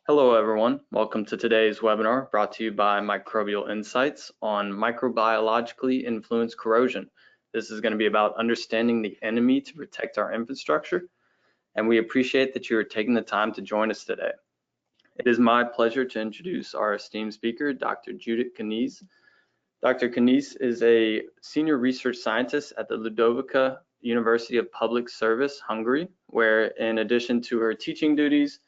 Hello everyone, welcome to today's webinar brought to you by Microbial Insights on microbiologically influenced corrosion. This is going to be about understanding the enemy to protect our infrastructure, and we appreciate that you are taking the time to join us today. It is my pleasure to introduce our esteemed speaker, Dr. Judith Kaniz. Dr. Kaniz is a senior research scientist at the Ludovica University of Public Service, Hungary, where in addition to her teaching duties,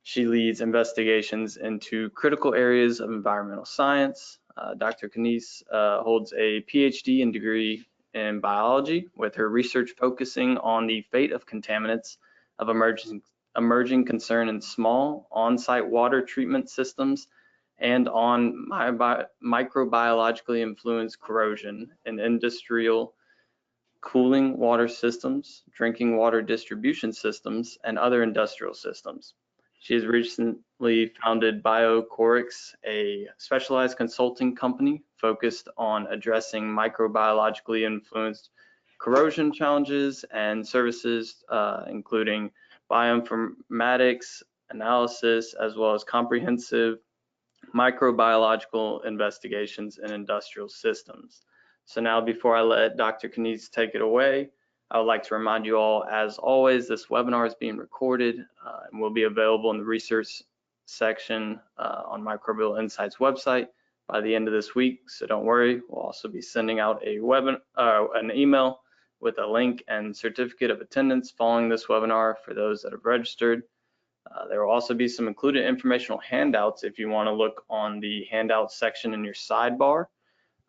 she leads investigations into critical areas of environmental science. Dr. Kaniz holds a PhD and degree in biology, with her research focusing on the fate of contaminants of emerging concern in small on-site water treatment systems and on microbiologically influenced corrosion in industrial cooling water systems, drinking water distribution systems, and other industrial systems. She has recently founded BioCorix, a specialized consulting company focused on addressing microbiologically influenced corrosion challenges and services, including bioinformatics, analysis, as well as comprehensive microbiological investigations in industrial systems. So now, before I let Dr. Kaniz take it away, I would like to remind you all, as always, this webinar is being recorded and will be available in the research section on Microbial Insights website by the end of this week. So don't worry, we'll also be sending out an email with a link and certificate of attendance following this webinar for those that have registered. There will also be some included informational handouts if you want to look on the handout section in your sidebar.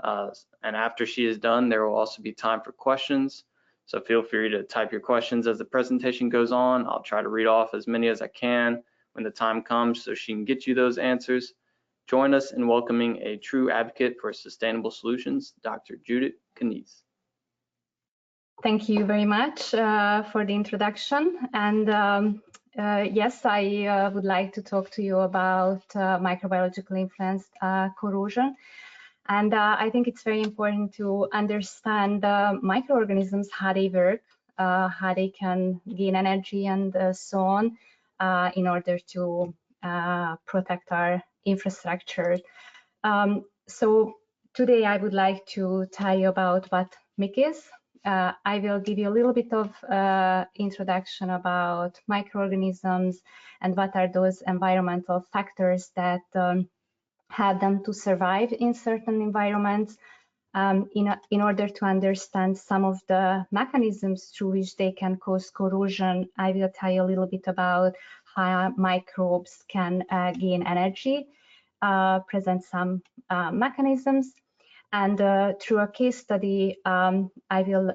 And after she is done, there will also be time for questions. So feel free to type your questions as the presentation goes on. I'll try to read off as many as I can when the time comes so she can get you those answers. Join us in welcoming a true advocate for sustainable solutions, Dr. Judith Kaniz. Thank you very much for the introduction. And yes, I would like to talk to you about microbiologically influenced corrosion. And I think it's very important to understand microorganisms, how they work, how they can gain energy and so on in order to protect our infrastructure. So today I would like to tell you about what MIC is. I will give you a little bit of introduction about microorganisms and what are those environmental factors that help them to survive in certain environments. In order to understand some of the mechanisms through which they can cause corrosion, I will tell you a little bit about how microbes can gain energy, present some mechanisms. And through a case study, I will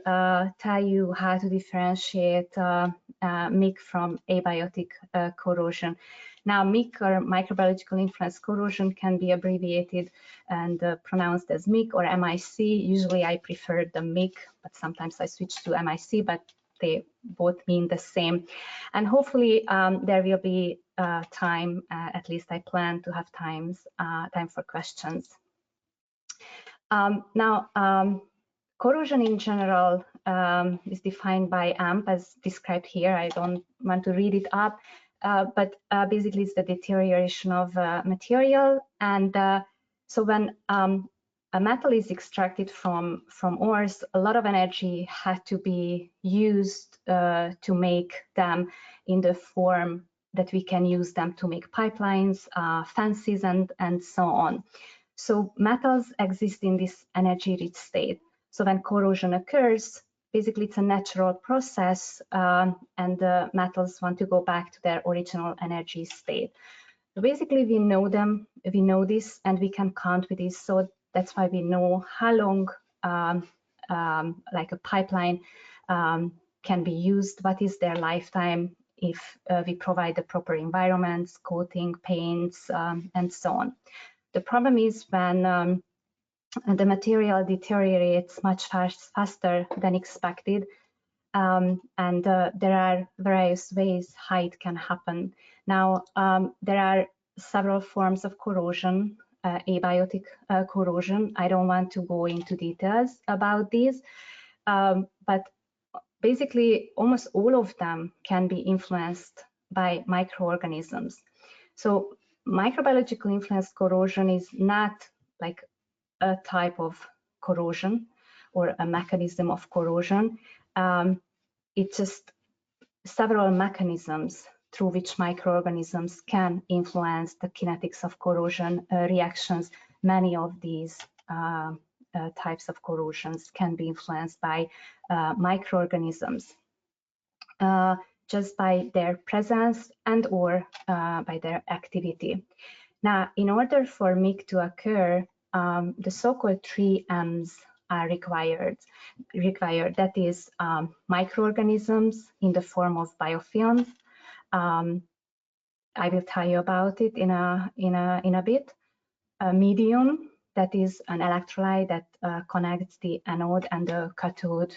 tell you how to differentiate MIC from abiotic corrosion. Now, MIC, or microbiological influenced corrosion, can be abbreviated and pronounced as MIC or MIC. Usually I prefer the MIC, but sometimes I switch to MIC, but they both mean the same. And hopefully there will be time, at least I plan to have time for questions. Corrosion in general is defined by AMP as described here. I don't want to read it up, but basically it's the deterioration of material. And so when a metal is extracted from ores, a lot of energy had to be used to make them in the form that we can use them to make pipelines, fences, and so on. So metals exist in this energy-rich state. So when corrosion occurs, basically it's a natural process, and the metals want to go back to their original energy state. So basically we know them, we know this, and we can count with this. So that's why we know how long like a pipeline can be used, what is their lifetime if we provide the proper environments, coating, paints, and so on. The problem is when the material deteriorates much faster than expected, and there are various ways how it can happen. Now, there are several forms of corrosion, abiotic corrosion. I don't want to go into details about these, but basically almost all of them can be influenced by microorganisms. So microbiologically influenced corrosion is not like a type of corrosion or a mechanism of corrosion. It's just several mechanisms through which microorganisms can influence the kinetics of corrosion reactions. Many of these types of corrosions can be influenced by microorganisms just by their presence and or by their activity. Now, in order for MIC to occur, the so-called 3 M's are required. That is microorganisms in the form of biofilms. I will tell you about it in a bit. A medium, that is an electrolyte that connects the anode and the cathode,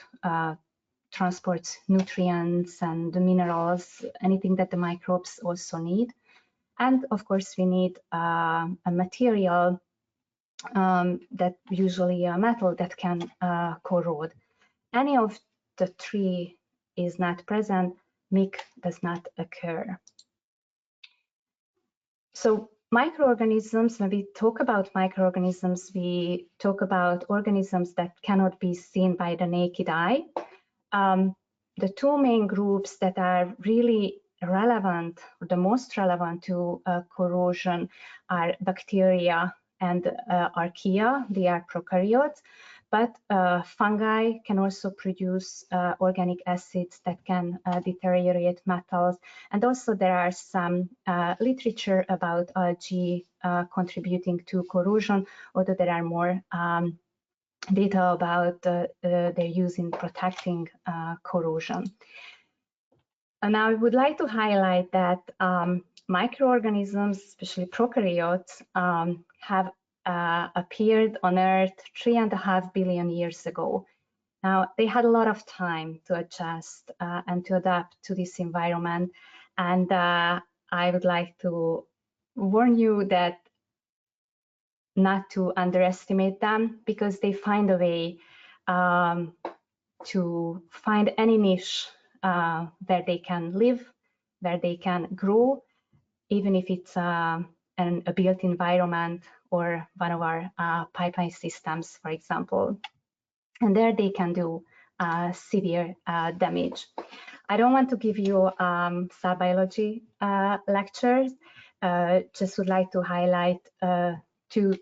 transports nutrients and the minerals, anything that the microbes also need. And of course, we need a material that usually a metal that can corrode. Any of the 3 is not present, MIC does not occur. So microorganisms, when we talk about microorganisms, we talk about organisms that cannot be seen by the naked eye. The 2 main groups that are really relevant, or the most relevant to corrosion, are bacteria and archaea. They are prokaryotes, but fungi can also produce organic acids that can deteriorate metals. And also there are some literature about algae contributing to corrosion, although there are more data about their use in protecting corrosion. And now I would like to highlight that microorganisms, especially prokaryotes, have appeared on Earth 3.5 billion years ago. Now, they had a lot of time to adjust and to adapt to this environment. And I would like to warn you that not to underestimate them, because they find a way to find any niche where they can live, where they can grow, even if it's a built environment or one of our pipeline systems, for example. And there they can do severe damage. I don't want to give you cell biology lectures, just would like to highlight 2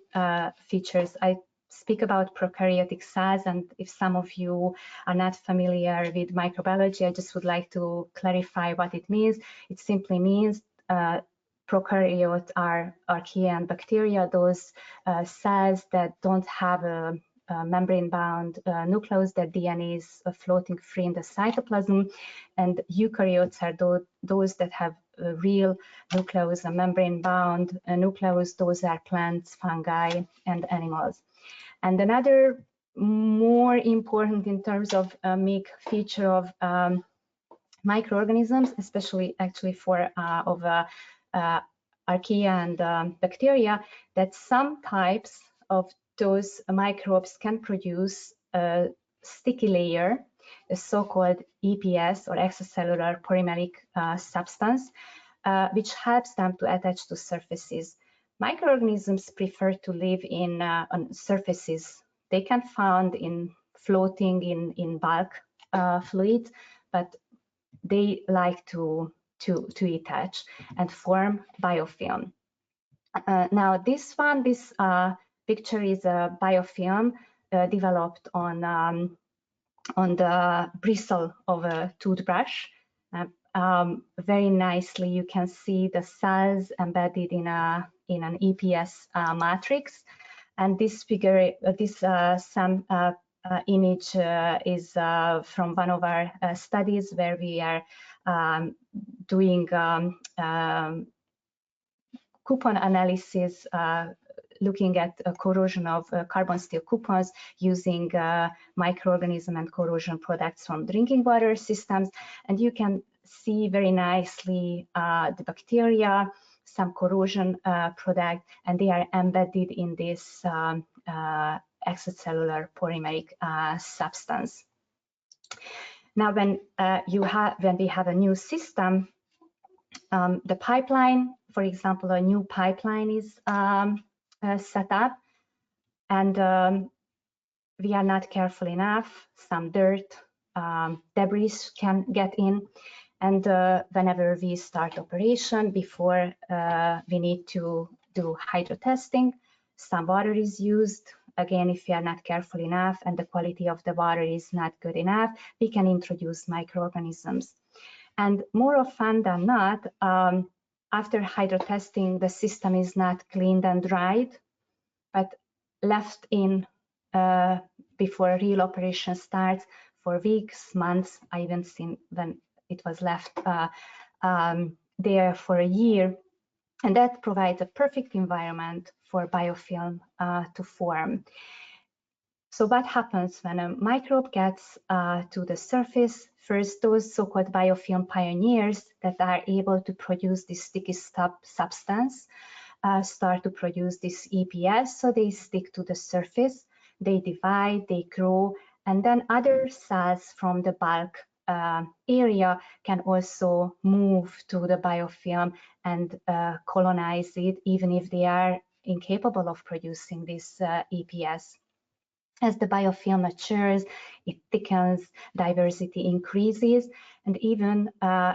features. I speak about prokaryotic cells, and if some of you are not familiar with microbiology, I just would like to clarify what it means. It simply means prokaryotes are archaea and bacteria, those cells that don't have a membrane-bound nucleus, their DNA is floating free in the cytoplasm, and eukaryotes are those that have a real nucleus, a membrane-bound nucleus. Those are plants, fungi, and animals. And another more important in terms of MIC feature of microorganisms, especially actually for archaea and bacteria, that some types of those microbes can produce a sticky layer, a so-called EPS, or extracellular polymeric substance, which helps them to attach to surfaces. Microorganisms prefer to live on surfaces. They can found in floating in bulk fluids, but they like to attach and form biofilm. Now this picture is a biofilm developed on the bristle of a toothbrush. Very nicely, you can see the cells embedded in an EPS matrix. And this figure, image is from one of our studies where we are doing coupon analysis, looking at corrosion of carbon steel coupons using microorganism and corrosion products from drinking water systems. And you can see very nicely the bacteria, some corrosion product, and they are embedded in this extracellular polymeric substance. Now, when we have a new system, the pipeline for example, a new pipeline is set up, and we are not careful enough, some dirt, debris can get in, and whenever we start operation, before we need to do hydro testing, some water is used. Again, if we are not careful enough and the quality of the water is not good enough, we can introduce microorganisms. And more often than not, after hydro testing, the system is not cleaned and dried, but left in before real operation starts for weeks, months. I even seen when it was left there for a year. And that provides a perfect environment for biofilm to form. So what happens when a microbe gets to the surface? First, those so-called biofilm pioneers that are able to produce this sticky substance start to produce this EPS, so they stick to the surface, they divide, they grow, and then other cells from the bulk area can also move to the biofilm and colonize it, even if they are incapable of producing this EPS. As the biofilm matures, it thickens, diversity increases, and even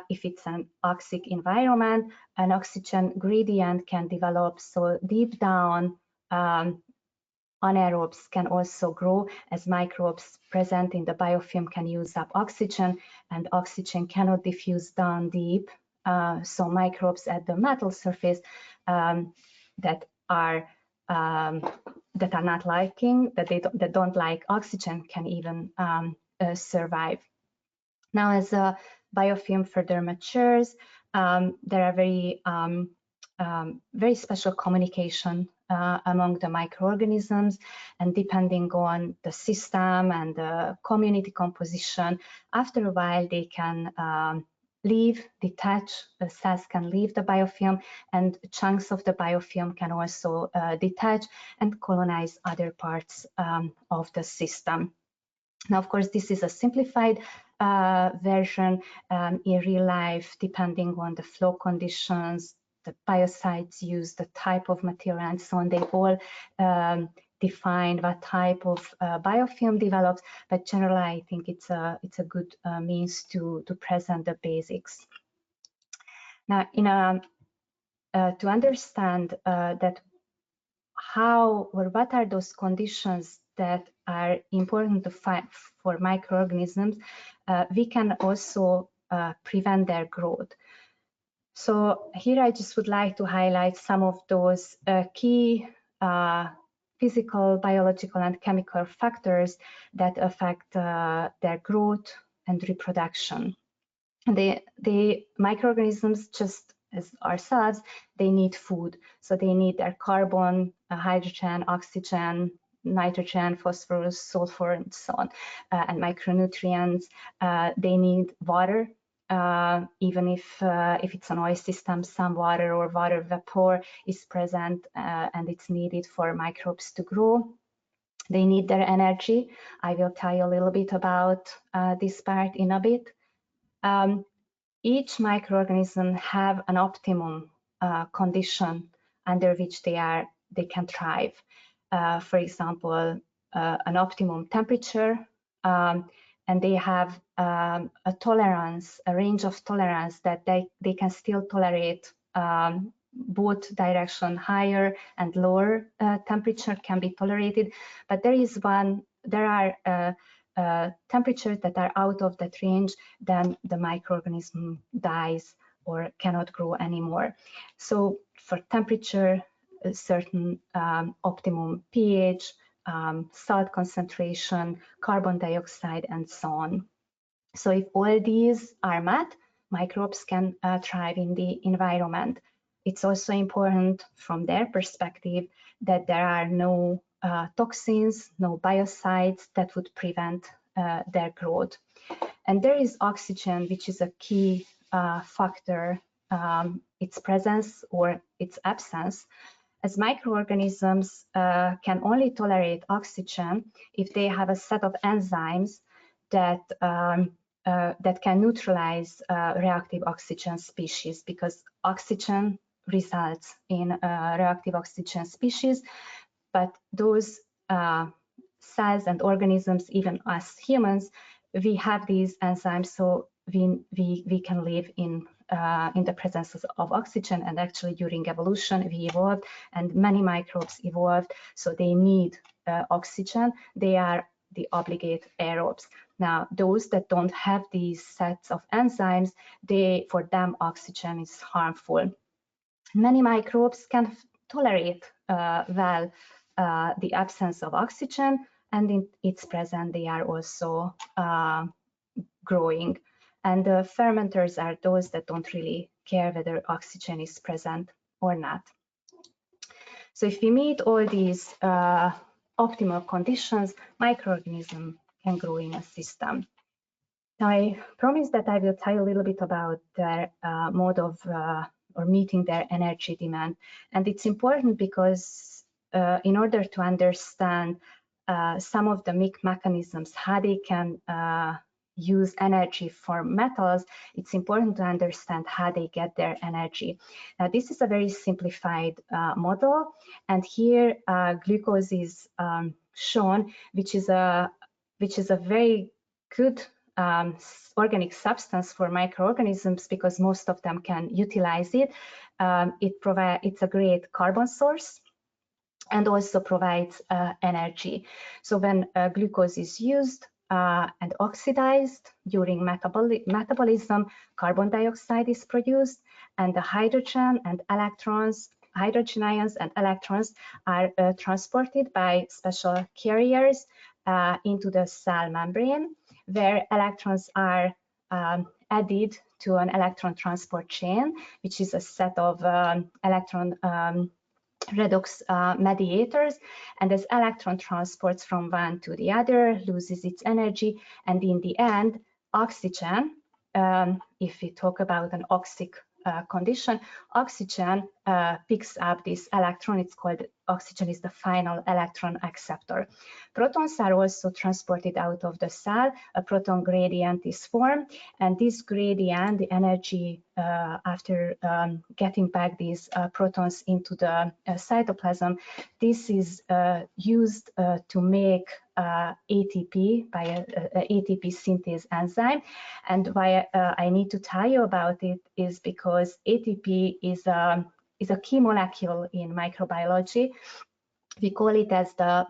if it's an oxic environment, an oxygen gradient can develop. So deep down, anaerobes can also grow, as microbes present in the biofilm can use up oxygen, and oxygen cannot diffuse down deep. So microbes at the metal surface that are not liking, that don't like oxygen, can even survive. Now, as a biofilm further matures, there are very special communication among the microorganisms, and depending on the system and the community composition, after a while they can detach, the cells can leave the biofilm, and chunks of the biofilm can also detach and colonize other parts of the system. Now, of course, this is a simplified version. In real life, depending on the flow conditions, the biocides use, the type of material, and so on, they all define what type of biofilm develops, but generally I think it's a good means to present the basics. Now, to understand that how or what are those conditions that are important to find for microorganisms, we can also prevent their growth. So here I just would like to highlight some of those key physical, biological, and chemical factors that affect their growth and reproduction. The microorganisms, just as ourselves, they need food. So they need their carbon, hydrogen, oxygen, nitrogen, phosphorus, sulfur, and so on, and micronutrients. They need water. Even if it's an oil system, some water or water vapor is present and it's needed for microbes to grow. They need their energy. I will tell you a little bit about this part in a bit. Each microorganism have an optimum condition under which they can thrive. For example, an optimum temperature, and they have a tolerance, a range of tolerance that they can still tolerate both direction, higher and lower temperature can be tolerated. But there are temperatures that are out of that range, then the microorganism dies or cannot grow anymore. So for temperature, a certain optimum pH, salt concentration, carbon dioxide, and so on. So if all these are met, microbes can thrive in the environment. It's also important from their perspective that there are no toxins, no biocides that would prevent their growth. And there is oxygen, which is a key factor, its presence or its absence, as microorganisms can only tolerate oxygen if they have a set of enzymes that can neutralize reactive oxygen species, because oxygen results in reactive oxygen species, but those cells and organisms, even us humans, we have these enzymes, so we can live in the presence of oxygen. And actually during evolution we evolved, and many microbes evolved, so they need oxygen. They are the obligate aerobes. Now those that don't have these sets of enzymes, for them oxygen is harmful. Many microbes can tolerate well the absence of oxygen, and in its presence they are also growing. And the fermenters are those that don't really care whether oxygen is present or not. So if we meet all these optimal conditions, microorganisms can grow in a system. Now, I promised that I will tell you a little bit about their mode of or meeting their energy demand. And it's important because in order to understand some of the mechanisms, how they can use energy for metals, it's important to understand how they get their energy. Now, this is a very simplified model, and here glucose is shown, which is a very good organic substance for microorganisms because most of them can utilize it. It's a great carbon source and also provides energy. So when glucose is used and oxidized during metabolism, carbon dioxide is produced, and the hydrogen ions and electrons are transported by special carriers into the cell membrane, where electrons are added to an electron transport chain, which is a set of electron redox mediators, and as electron transports from one to the other, loses its energy, and in the end, oxygen, if we talk about an oxic condition, oxygen picks up this electron. It's called, oxygen is the final electron acceptor. Protons are also transported out of the cell. A proton gradient is formed, and this gradient, the energy after getting back these protons into the cytoplasm, this is used to make ATP by a ATP synthase enzyme. And why I need to tell you about it is because ATP is a key molecule in microbiology. We call it as the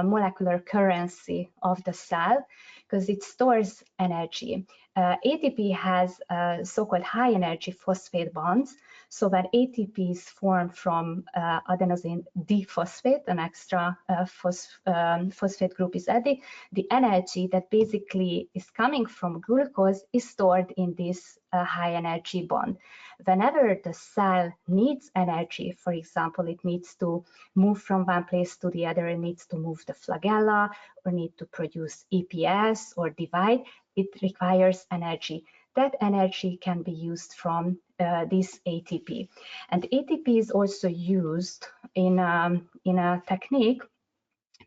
molecular currency of the cell because it stores energy. ATP has so-called high energy phosphate bonds. So when ATP is formed from adenosine diphosphate, an extra phosphate group is added, the energy that basically is coming from glucose is stored in this high energy bond. Whenever the cell needs energy, for example, it needs to move from one place to the other, it needs to move the flagella, or need to produce EPS or divide, it requires energy. That energy can be used from this ATP. And ATP is also used in a technique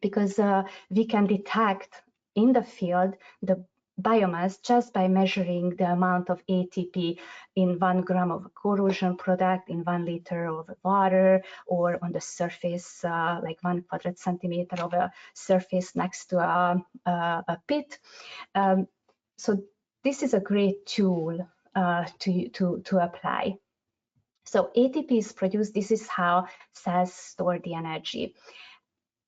because we can detect in the field the biomass just by measuring the amount of ATP in 1 gram of a corrosion product, in 1 liter of water, or on the surface, like 1 quadrat centimeter of a surface next to a pit. So this is a great tool to apply. So ATP is produced. This is how cells store the energy.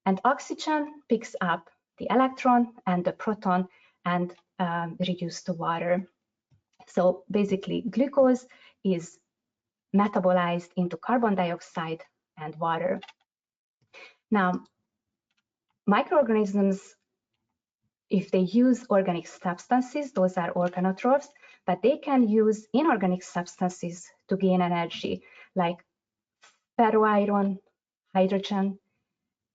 And oxygen picks up the electron and the proton and reduced to water. So basically, glucose is metabolized into carbon dioxide and water. Now, microorganisms, if they use organic substances, those are organotrophs, but they can use inorganic substances to gain energy, like ferroiron, hydrogen.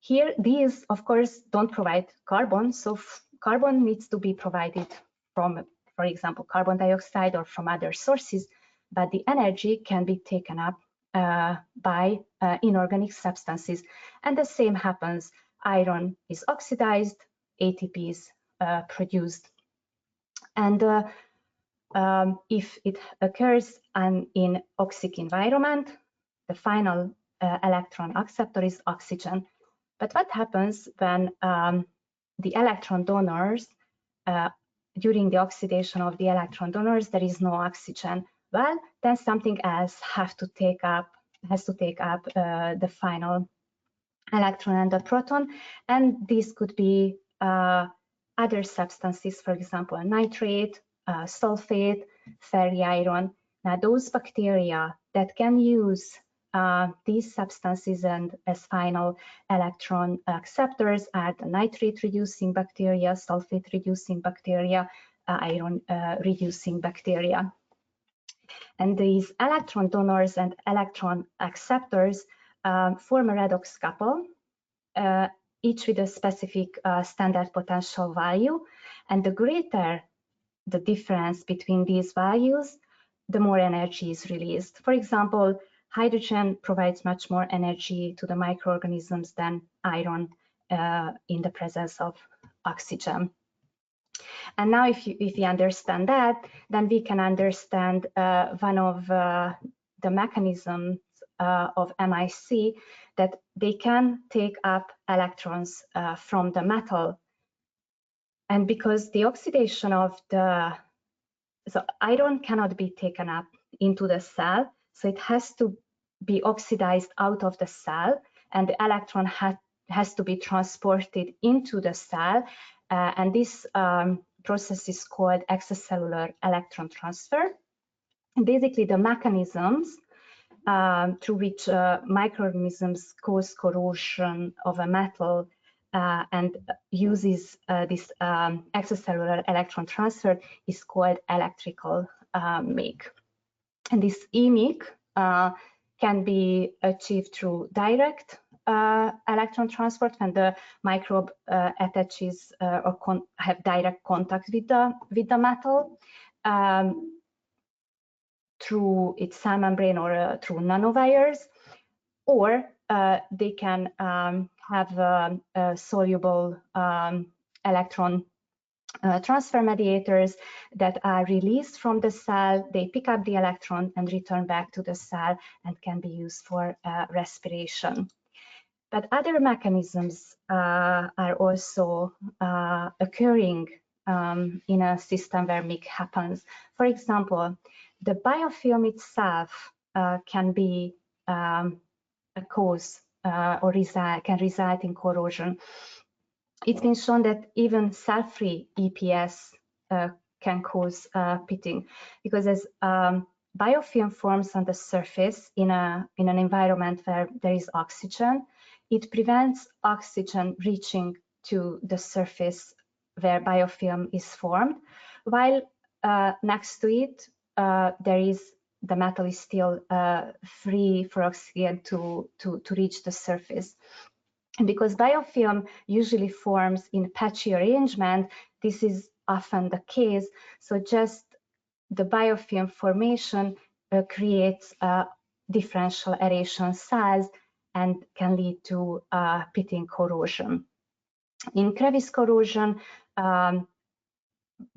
Here, these, of course, don't provide carbon, so carbon needs to be provided from, for example, carbon dioxide or from other sources, but the energy can be taken up by inorganic substances. And the same happens. Iron is oxidized, ATP is produced. And if it occurs in oxic environment, the final electron acceptor is oxygen. But what happens when the electron donors, during the oxidation of the electron donors, there is no oxygen? Well, then something else has to take up the final electron and the proton, and these could be other substances, for example, nitrate, sulfate, ferriiron. Now, those bacteria that can use these substances and as final electron acceptors are the nitrate-reducing bacteria, sulfate-reducing bacteria, iron-reducing bacteria. And these electron donors and electron acceptors form a redox couple, each with a specific standard potential value. And the greater the difference between these values, the more energy is released. For example, hydrogen provides much more energy to the microorganisms than iron in the presence of oxygen. And now if you understand that, then we can understand one of the mechanisms of MIC, that they can take up electrons from the metal. And because the oxidation of so iron cannot be taken up into the cell, so it has to be oxidized out of the cell, and the electron has to be transported into the cell, and this process is called extracellular electron transfer. And basically, the mechanisms through which microorganisms cause corrosion of a metal and uses this extracellular electron transfer is called electrical MIC. And this EMIC can be achieved through direct electron transport when the microbe attaches or have direct contact with the metal through its cell membrane or through nanowires, or they can have soluble electron transfer mediators that are released from the cell. They pick up the electron and return back to the cell and can be used for respiration. But other mechanisms are also occurring in a system where MIC happens. For example, the biofilm itself can be a cause or can result in corrosion. It's been shown that even cell-free EPS can cause pitting, because as biofilm forms on the surface in an environment where there is oxygen, it prevents oxygen reaching to the surface where biofilm is formed, while next to it the metal is still free for oxygen to reach the surface. And because biofilm usually forms in patchy arrangement, this is often the case. So just the biofilm formation creates differential aeration cells and can lead to pitting corrosion. In crevice corrosion,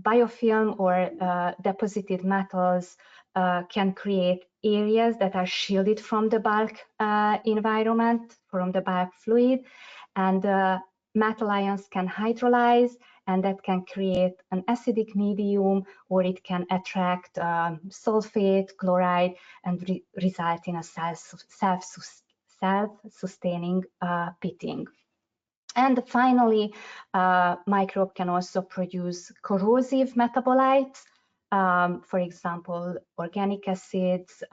biofilm or deposited metals can create areas that are shielded from the bulk environment, from the bulk fluid, and metal ions can hydrolyze, and that can create an acidic medium, or it can attract sulfate, chloride, and result in a self-sustaining pitting. And finally, microbe can also produce corrosive metabolites, for example, organic acids,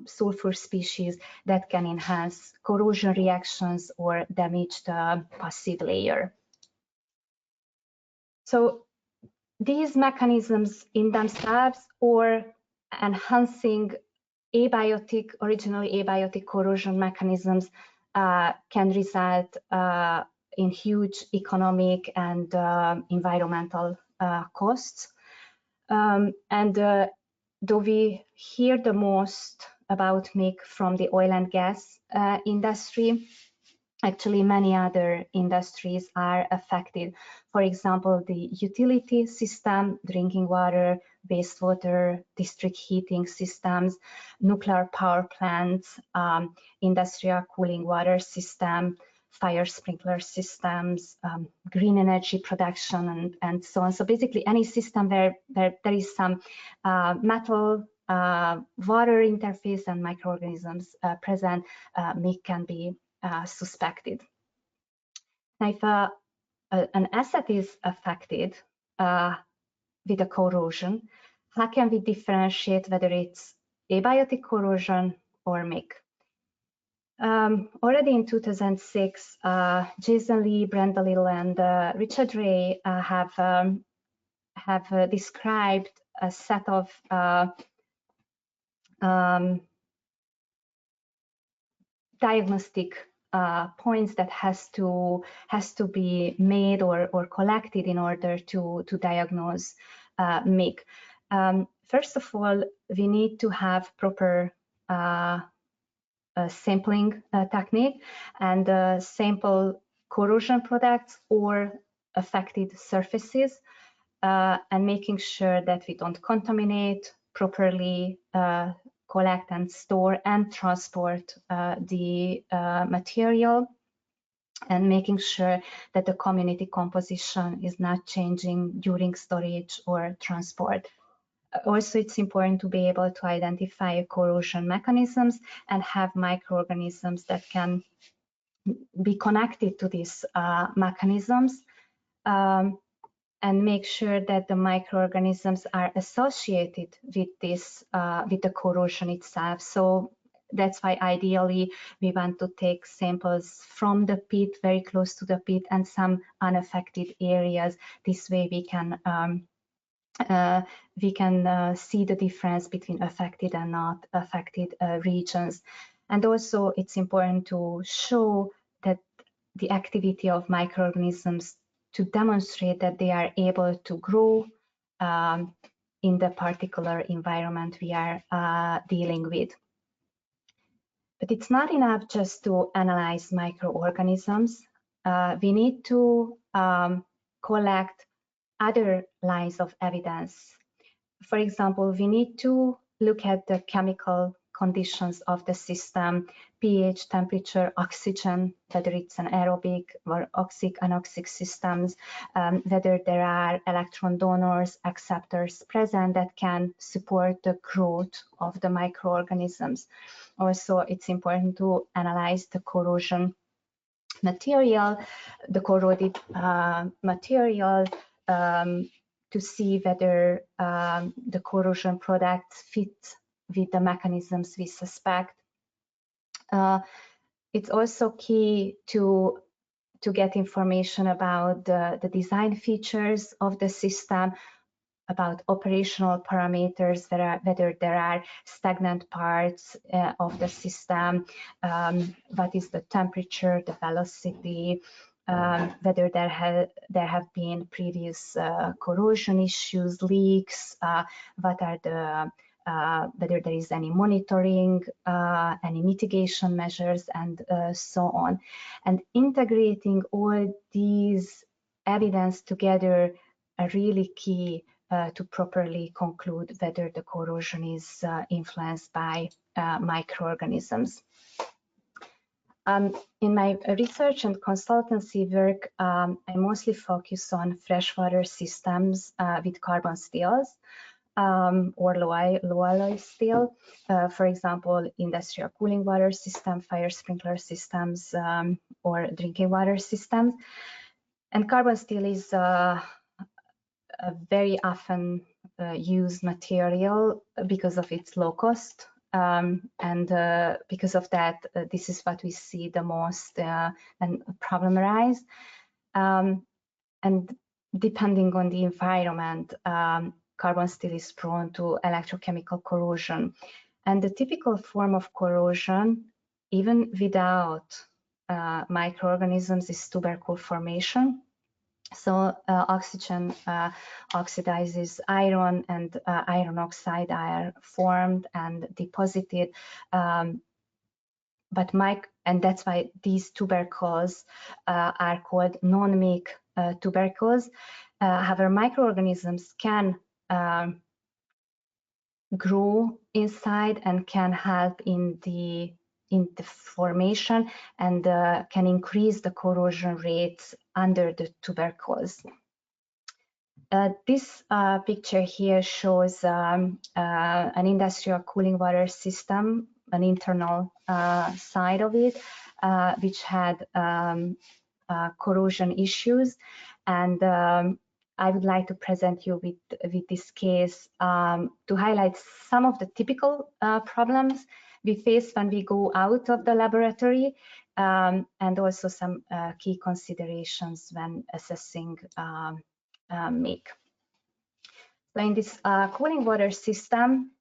sulfur species that can enhance corrosion reactions or damage the passive layer. So these mechanisms in themselves, or enhancing originally abiotic corrosion mechanisms, can result in huge economic and environmental costs. And though we hear the most about MIC from the oil and gas industry, actually many other industries are affected. For example, the utility system, drinking water, wastewater district heating systems, nuclear power plants, industrial cooling water system, fire sprinkler systems, green energy production, and so on. So basically any system where there is some metal water interface and microorganisms present, MIC can be suspected. Now, if an asset is affected with a corrosion, how can we differentiate whether it's abiotic corrosion or MIC? Already in 2006, Jason Lee, Brenda Little, and Richard Ray have described a set of diagnostic points that has to be made or collected in order to diagnose MIC. First of all, we need to have proper sampling technique and sample corrosion products or affected surfaces, and making sure that we don't contaminate, properly collect and store and transport the material, and making sure that the community composition is not changing during storage or transport. Also, it's important to be able to identify corrosion mechanisms and have microorganisms that can be connected to these mechanisms, and make sure that the microorganisms are associated with this, with the corrosion itself. So that's why ideally we want to take samples from the pit, very close to the pit, and some unaffected areas. This way we can see the difference between affected and not affected regions. And also it's important to show that the activity of microorganisms to demonstrate that they are able to grow in the particular environment we are dealing with. But it's not enough just to analyze microorganisms. We need to collect other lines of evidence. For example, we need to look at the chemical conditions of the system, pH, temperature, oxygen, whether it's an aerobic or anoxic systems, whether there are electron donors, acceptors present that can support the growth of the microorganisms. Also, it's important to analyze the corrosion material, the corroded material, to see whether the corrosion products fit with the mechanisms we suspect. It's also key to get information about the design features of the system, about operational parameters, whether there are stagnant parts of the system, what is the temperature, the velocity, whether there have been previous corrosion issues, leaks, what are the whether there is any monitoring, any mitigation measures, and so on. And integrating all these evidence together are really key to properly conclude whether the corrosion is influenced by microorganisms. In my research and consultancy work, I mostly focus on freshwater systems with carbon steels or low alloy steel. For example, industrial cooling water system, fire sprinkler systems, or drinking water systems. And carbon steel is a very often used material because of its low cost. And because of that, this is what we see the most and problem arise. And depending on the environment, carbon steel is prone to electrochemical corrosion. And the typical form of corrosion, even without microorganisms, is tubercle formation. So oxygen oxidizes iron, and iron oxide are formed and deposited. And that's why these tubercles are called non-MIC tubercles. However, microorganisms can grow inside and can help in the formation and can increase the corrosion rates under the tubercles. This picture here shows an industrial cooling water system, an internal side of it, which had corrosion issues. And I would like to present you with this case to highlight some of the typical problems we face when we go out of the laboratory, and also some key considerations when assessing make. So in this cooling water system,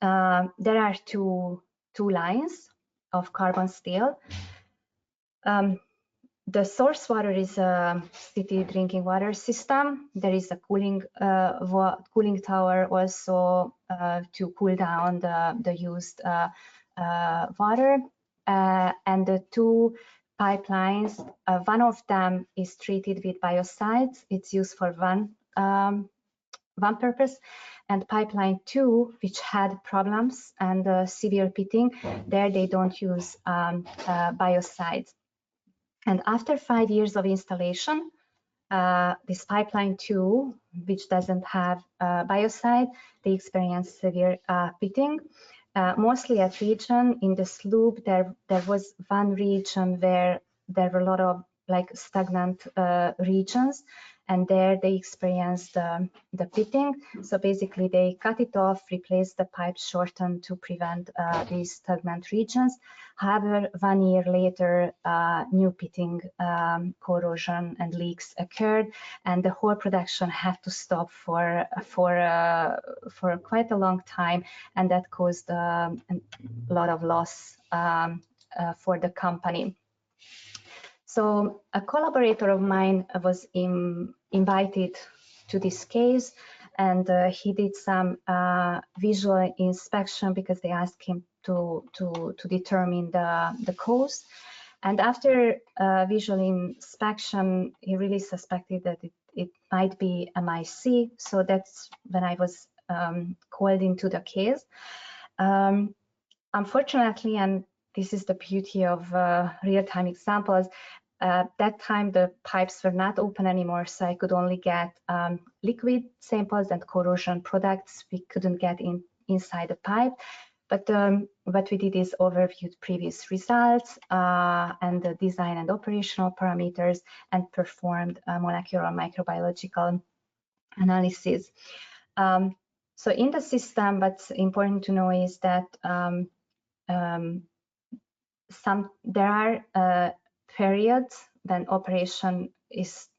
there are two lines of carbon steel. The source water is a city drinking water system. There is a cooling tower also to cool down the used water. And the two pipelines, one of them is treated with biocides. It's used for one purpose. And pipeline 2, which had problems and severe pitting, there they don't use biocides. And after 5 years of installation, this pipeline 2, which doesn't have biocide, they experience severe pitting. Mostly at region in the slope, there was one region where there were a lot of like stagnant regions, and there they experienced the pitting. So basically they cut it off, replaced the pipe, shortened to prevent these stagnant regions. However, 1 year later, new pitting, corrosion and leaks occurred, and the whole production had to stop for quite a long time, and that caused a lot of loss for the company. So a collaborator of mine was invited to this case, and he did some visual inspection because they asked him to determine the cause. And after visual inspection, he really suspected that it might be MIC. So that's when I was called into the case. Unfortunately, and this is the beauty of real-time examples, that time the pipes were not open anymore, so I could only get liquid samples and corrosion products. We couldn't get inside the pipe, but what we did is overviewed previous results and the design and operational parameters, and performed a molecular microbiological analysis. So in the system, what's important to know is that there are periods when operation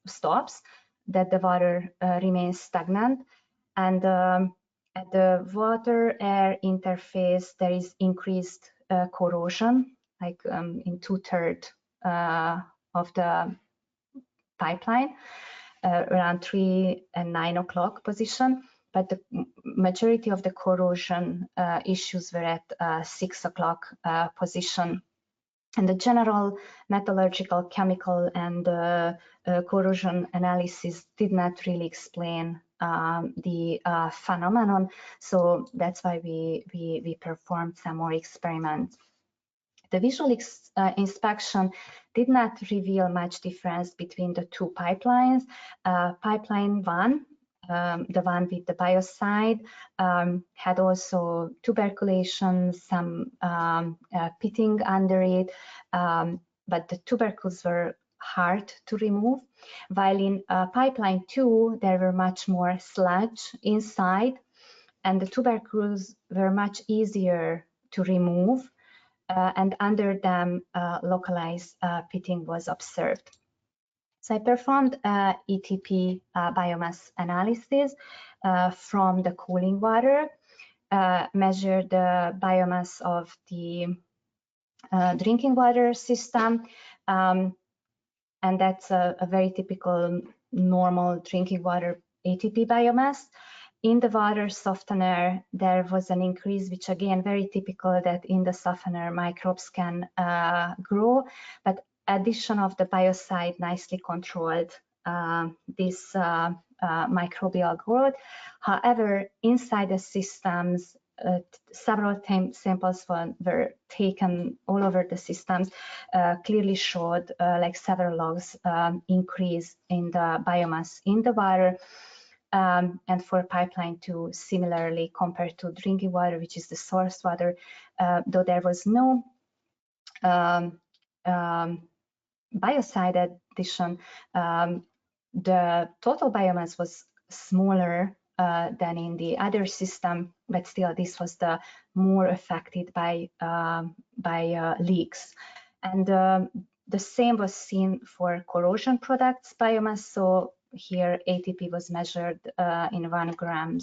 stops, that the water remains stagnant, and at the water-air interface there is increased corrosion, like in 2/3 of the pipeline, around 3 and 9 o'clock position. But the majority of the corrosion issues were at 6 o'clock position. And the general metallurgical, chemical, and corrosion analysis did not really explain the phenomenon. So that's why we performed some more experiments. The visual inspection did not reveal much difference between the two pipelines. Pipeline 1, the one with the biocide, had also tuberculation, some pitting under it, but the tubercles were hard to remove, while in pipeline 2 there were much more sludge inside, and the tubercles were much easier to remove, and under them localized pitting was observed. So I performed ETP biomass analysis from the cooling water, measured the biomass of the drinking water system, and that's a very typical normal drinking water ATP biomass. In the water softener, there was an increase, which again, very typical that in the softener microbes can grow, but addition of the biocide nicely controlled this microbial growth. However, inside the systems, several samples were taken all over the systems, clearly showed like several logs increase in the biomass in the water. And for pipeline 2, similarly compared to drinking water, which is the source water, though there was no biocide addition, the total biomass was smaller than in the other system, but still this was the more affected by leaks. And the same was seen for corrosion products biomass. So here ATP was measured in 1 gram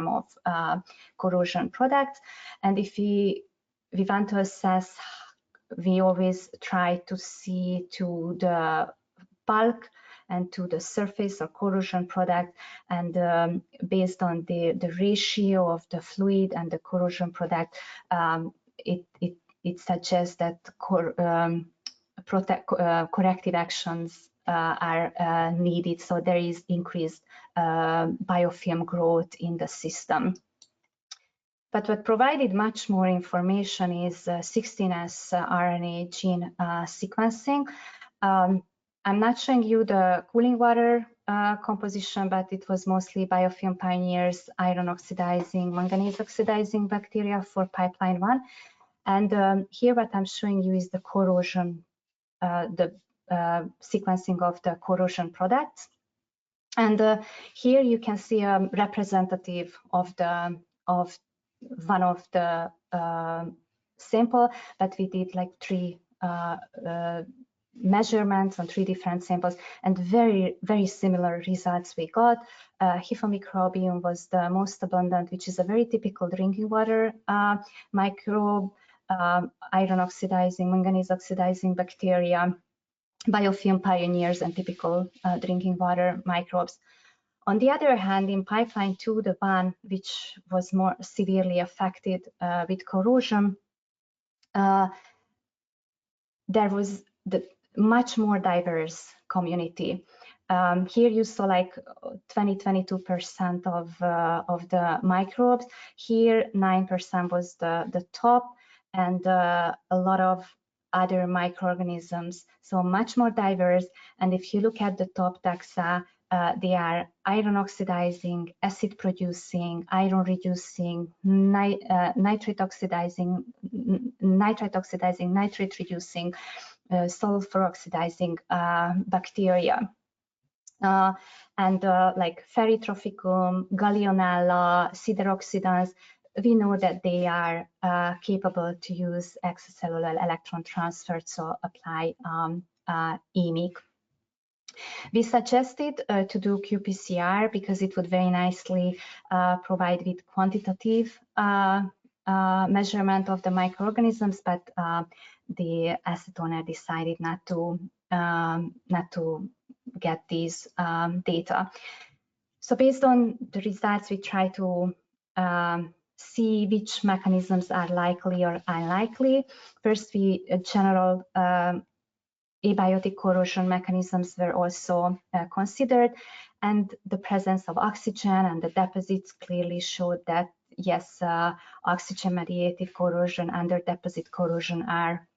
of corrosion products. And if we want to assess, we always try to see to the bulk and to the surface or corrosion product, and based on the ratio of the fluid and the corrosion product, it suggests that corrective actions are needed, so there is increased biofilm growth in the system. But what provided much more information is 16S RNA gene sequencing. I'm not showing you the cooling water composition, but it was mostly biofilm pioneers, iron oxidizing, manganese oxidizing bacteria for pipeline 1. And here what I'm showing you is the corrosion, the sequencing of the corrosion products. And here you can see a representative of one of the sample, but we did like 3 measurements on 3 different samples, and very similar results we got. Microbial was the most abundant, which is a very typical drinking water microbe, iron oxidizing, manganese oxidizing bacteria, biofilm pioneers, and typical drinking water microbes. On the other hand, in pipeline 2, the one which was more severely affected with corrosion, there was the much more diverse community. Here you saw like 22% of the microbes. Here 9% was the top, and a lot of other microorganisms, so much more diverse. And if you look at the top taxa, they are iron oxidizing, acid producing, iron reducing, nitrate oxidizing, nitrate reducing, sulfur oxidizing bacteria. Like Ferritrophicum, Gallionella, sideroxidans, we know that they are capable to use extracellular electron transfer, so apply EMIC. We suggested to do qPCR because it would very nicely provide with quantitative measurement of the microorganisms, but the asset owner decided not to get these data. So based on the results, we try to see which mechanisms are likely or unlikely. First, general abiotic corrosion mechanisms were also considered, and the presence of oxygen and the deposits clearly showed that yes, oxygen-mediated corrosion, under deposit corrosion are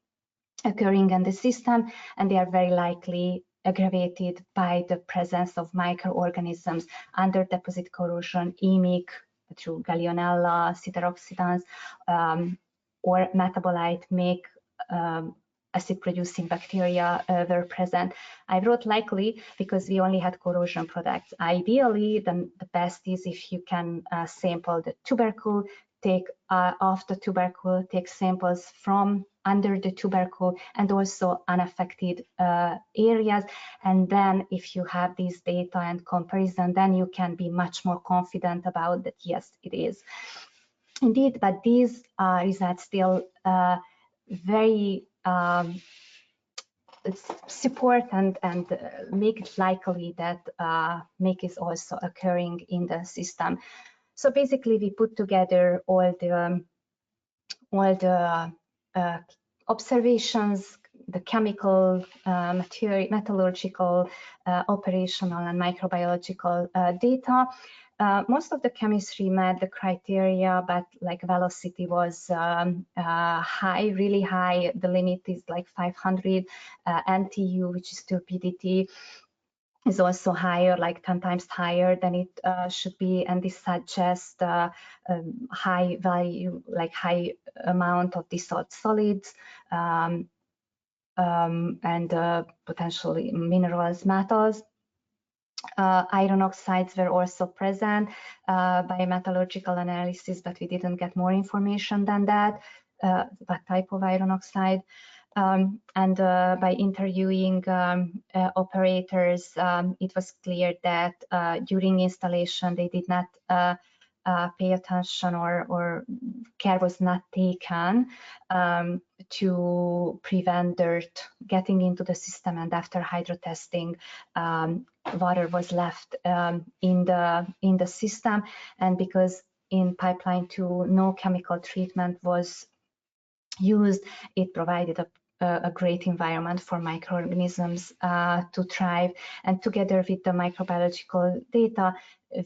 occurring in the system, and they are very likely aggravated by the presence of microorganisms under deposit corrosion, EMIC through Gallionella, sideroxidans, or metabolite make acid-producing bacteria were present. I wrote likely because we only had corrosion products. Ideally, then the best is if you can sample the tubercle, take off the tubercle, take samples from under the tubercle and also unaffected areas. And then if you have these data and comparison, then you can be much more confident about that, yes, it is. Indeed, but these results still very support and make it likely that MIC is also occurring in the system. So basically, we put together all the observations, the chemical, metallurgical, operational, and microbiological data. Most of the chemistry met the criteria, but like velocity was high, really high. The limit is like 500 NTU, which is turbidity, is also higher, like 10 times higher than it should be, and this suggests high value, like high amount of dissolved solids and potentially minerals, metals. Iron oxides were also present by metallurgical analysis, but we didn't get more information than that, what type of iron oxide. And by interviewing operators, it was clear that during installation they did not pay attention, or care was not taken to prevent dirt getting into the system, and after hydrotesting, water was left in the system. And because in pipeline 2 no chemical treatment was used, it provided a great environment for microorganisms to thrive. And together with the microbiological data,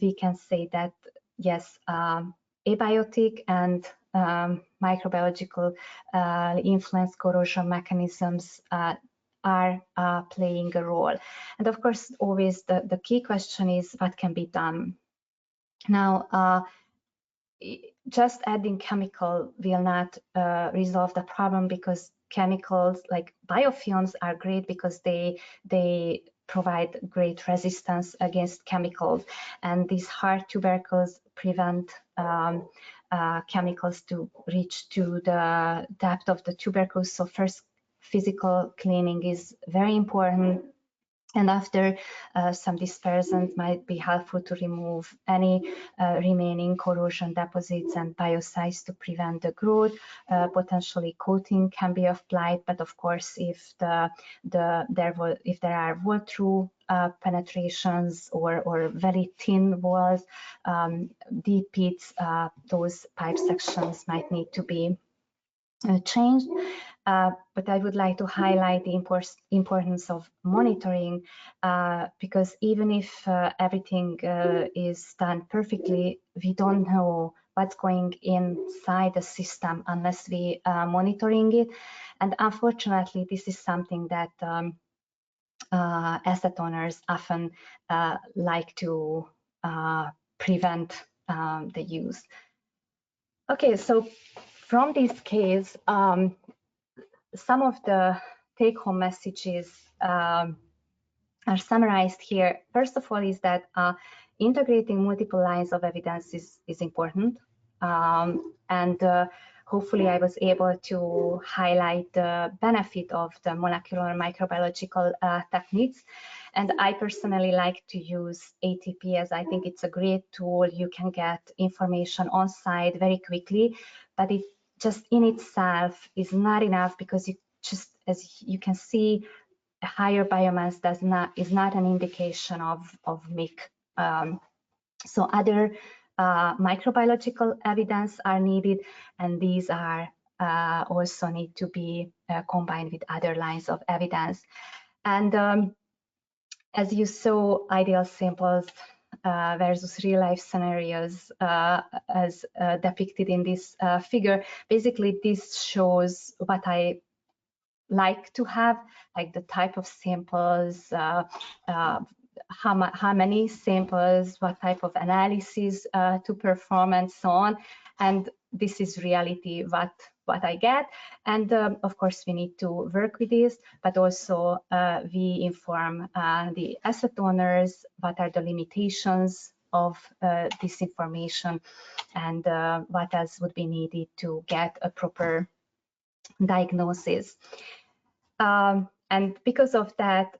we can say that yes, abiotic and microbiological influence corrosion mechanisms are playing a role. And of course, always the key question is what can be done. Now, just adding chemical will not resolve the problem, because chemicals like biofilms are great because they provide great resistance against chemicals, and these hard tubercles prevent chemicals to reach to the depth of the tubercles. So first, physical cleaning is very important. And after, some dispersant might be helpful to remove any remaining corrosion deposits and biocides to prevent the growth. Potentially coating can be applied, but of course, if there are wall-through penetrations or very thin walls, deep pits, those pipe sections might need to be changed. But I would like to highlight the importance of monitoring, because even if everything is done perfectly, we don't know what's going inside the system unless we monitoring it. And unfortunately, this is something that asset owners often like to prevent the use. Okay, so from this case, some of the take-home messages are summarized here. First of all is that integrating multiple lines of evidence is important. And hopefully I was able to highlight the benefit of the molecular microbiological techniques. And I personally like to use ATP, as I think it's a great tool. You can get information on site very quickly, but it just in itself is not enough, because you just, as you can see, a higher biomass is not an indication of MIC. So other microbiological evidence are needed, and these are also need to be combined with other lines of evidence. And as you saw, ideal samples versus real-life scenarios as depicted in this figure. Basically, this shows what I like to have, like the type of samples, how many samples, what type of analysis to perform, and so on. And this is reality, what I get. And of course, we need to work with this, but also we inform the asset owners what are the limitations of this information, and what else would be needed to get a proper diagnosis. And because of that,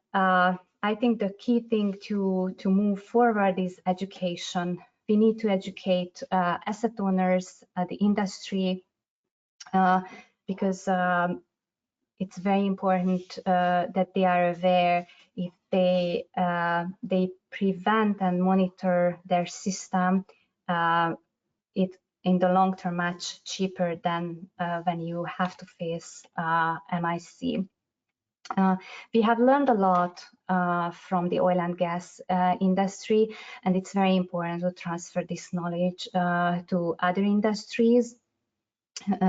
I think the key thing to move forward is education. We need to educate asset owners, the industry, because it's very important that they are aware. If they prevent and monitor their system, it in the long term much cheaper than when you have to face MIC. We have learned a lot from the oil and gas industry, and it's very important to transfer this knowledge to other industries.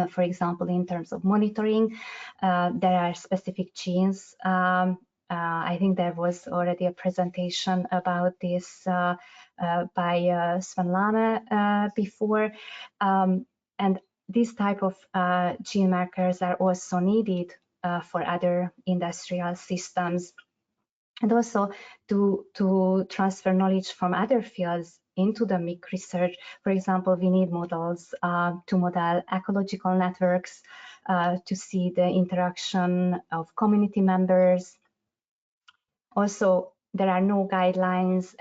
For example, in terms of monitoring, there are specific genes. I think there was already a presentation about this by Sven Lame before. And these type of gene markers are also needed for other industrial systems, and also to transfer knowledge from other fields into the MIC research. For example, we need models to model ecological networks, to see the interaction of community members. Also, there are no guidelines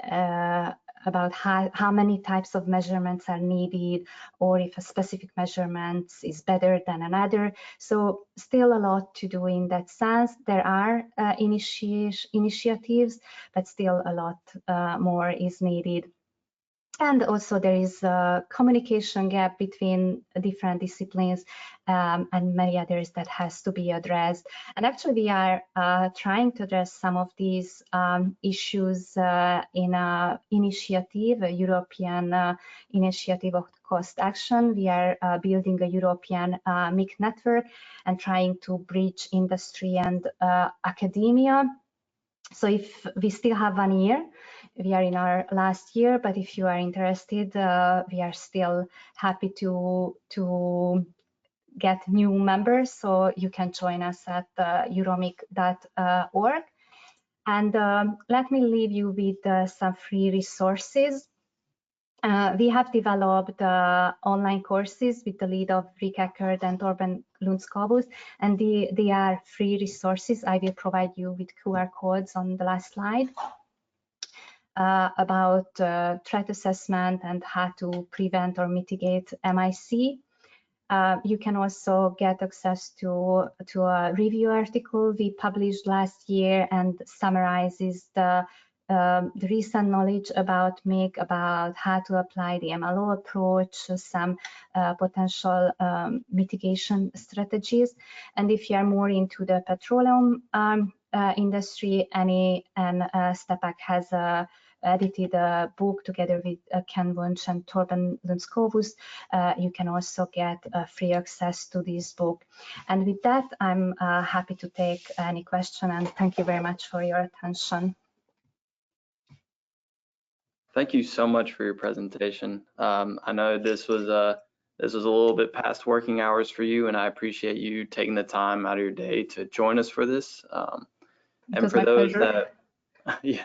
about how many types of measurements are needed, or if a specific measurement is better than another. So still a lot to do in that sense. There are initiatives, but still a lot more is needed. And also there is a communication gap between different disciplines and many others that has to be addressed. And actually we are trying to address some of these issues in an initiative, a European initiative of cost action. We are building a European MIC network and trying to bridge industry and academia. So if we still have 1 year, we are in our last year, but if you are interested, we are still happy to get new members, so you can join us at euromic.org. And let me leave you with some free resources. We have developed online courses with the lead of Rick Eckert and Torben Lundskabus, and they are free resources. I will provide you with QR codes on the last slide about threat assessment and how to prevent or mitigate MIC. You can also get access to a review article we published last year and summarizes the recent knowledge about MIC, about how to apply the MLO approach, some potential mitigation strategies. And if you are more into the petroleum industry, STEPAC has edited a book together with Ken Wunsch and Torben Lundskabus. You can also get free access to this book. And with that, I'm happy to take any question, and thank you very much for your attention. Thank you so much for your presentation. I know this was a little bit past working hours for you, and I appreciate you taking the time out of your day to join us for this. And for those that, yeah,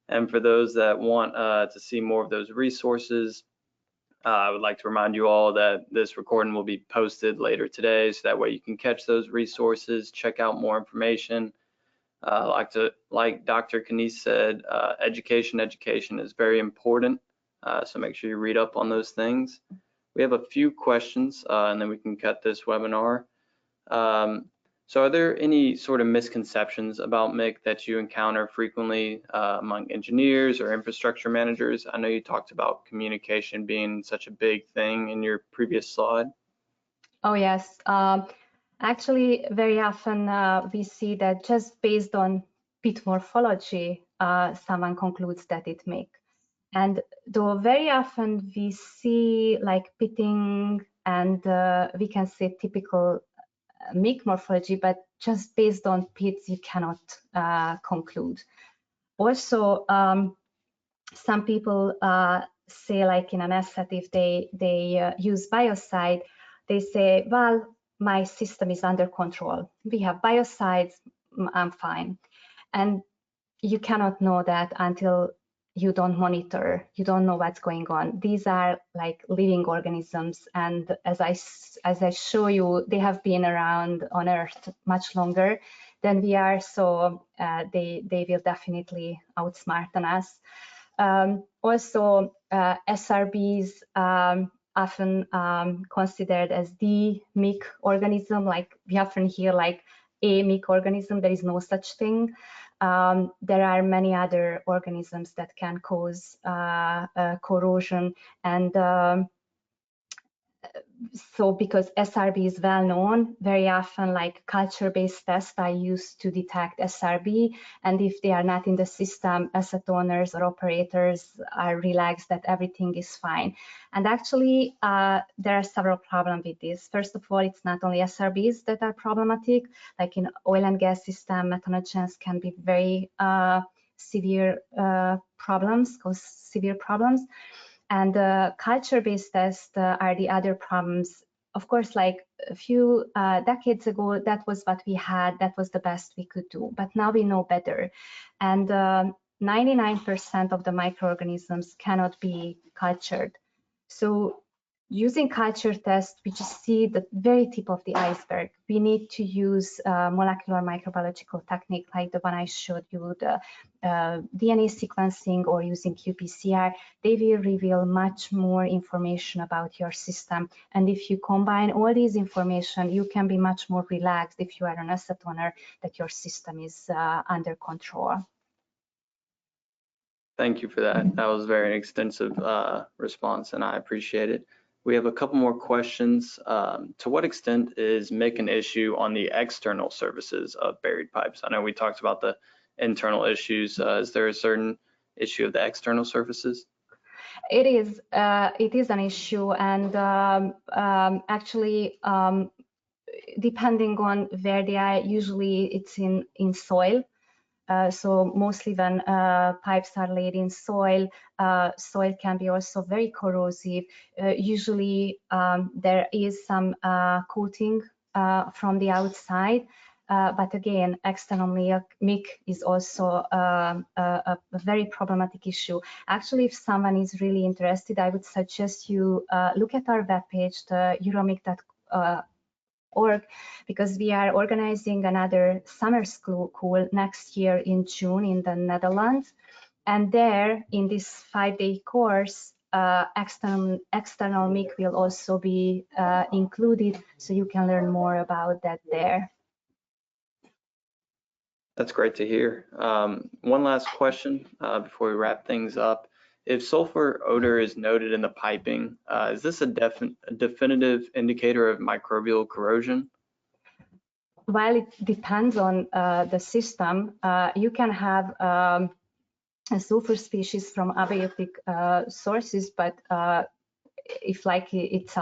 and for those that want to see more of those resources, I would like to remind you all that this recording will be posted later today, so that way you can catch those resources, check out more information. Like Dr. Kanice said, education is very important, so make sure you read up on those things. We have a few questions, and then we can cut this webinar. So are there any sort of misconceptions about MIC that you encounter frequently among engineers or infrastructure managers? I know you talked about communication being such a big thing in your previous slide. Oh, yes. Actually, very often we see that just based on pit morphology, someone concludes that it's MIC. And though very often we see like pitting and we can say typical MIC morphology, but just based on pits, you cannot conclude. Also, some people say, like in an asset, if they use biocide, they say, well, my system is under control. We have biocides, I'm fine. And you cannot know that until you don't monitor, you don't know what's going on. These are like living organisms, and as I show you, they have been around on Earth much longer than we are, so they will definitely outsmart us. Also, SRBs often considered as the MIC organism. Like we often hear like a MIC organism. There is no such thing. There are many other organisms that can cause corrosion, and So because SRB is well known, very often like culture-based tests are used to detect SRB, and if they are not in the system, asset owners or operators are relaxed that everything is fine. And actually, there are several problems with this. First of all, it's not only SRBs that are problematic, like in oil and gas system, methanogens can be very severe problems, cause severe problems. And culture-based tests are the other problems. Of course, like a few decades ago, that was what we had, that was the best we could do, but now we know better. And 99% of the microorganisms cannot be cultured. So using culture tests, we just see the very tip of the iceberg. We need to use molecular microbiological technique like the one I showed you, the DNA sequencing or using qPCR. They will reveal much more information about your system. And if you combine all these information, you can be much more relaxed if you are an asset owner that your system is under control. Thank you for that. That was a very extensive response, and I appreciate it. We have a couple more questions. To what extent is MIC an issue on the external surfaces of buried pipes? I know we talked about the internal issues. Is there a certain issue of the external surfaces? It is an issue, and actually, depending on where they are, usually it's in soil. So mostly when pipes are laid in soil, soil can be also very corrosive. Usually there is some coating from the outside, but again, external MIC is also a very problematic issue. Actually, if someone is really interested, I would suggest you look at our webpage, the euromic.org, because we are organizing another summer school next year in June in the Netherlands. And there, in this 5-day course, external MIC will also be included, so you can learn more about that there. That's great to hear. One last question before we wrap things up. If sulfur odor is noted in the piping, is this a definitive indicator of microbial corrosion? While it depends on the system, you can have a sulfur species from abiotic sources, but if like it's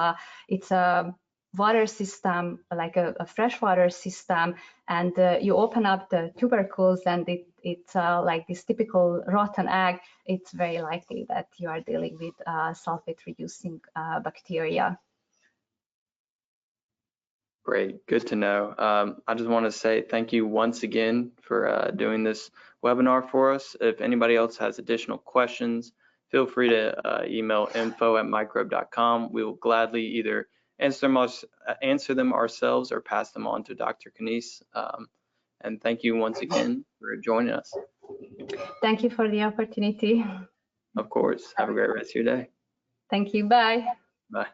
a water system, like a freshwater system, and you open up the tubercles and it's like this typical rotten egg, it's very likely that you are dealing with sulfate-reducing bacteria. Great, good to know. I just want to say thank you once again for doing this webinar for us. If anybody else has additional questions, feel free to email info@microbe.com. We will gladly either answer them ourselves or pass them on to Dr. Kanice. And thank you once again for joining us. Thank you for the opportunity. Of course. Have a great rest of your day. Thank you. Bye. Bye.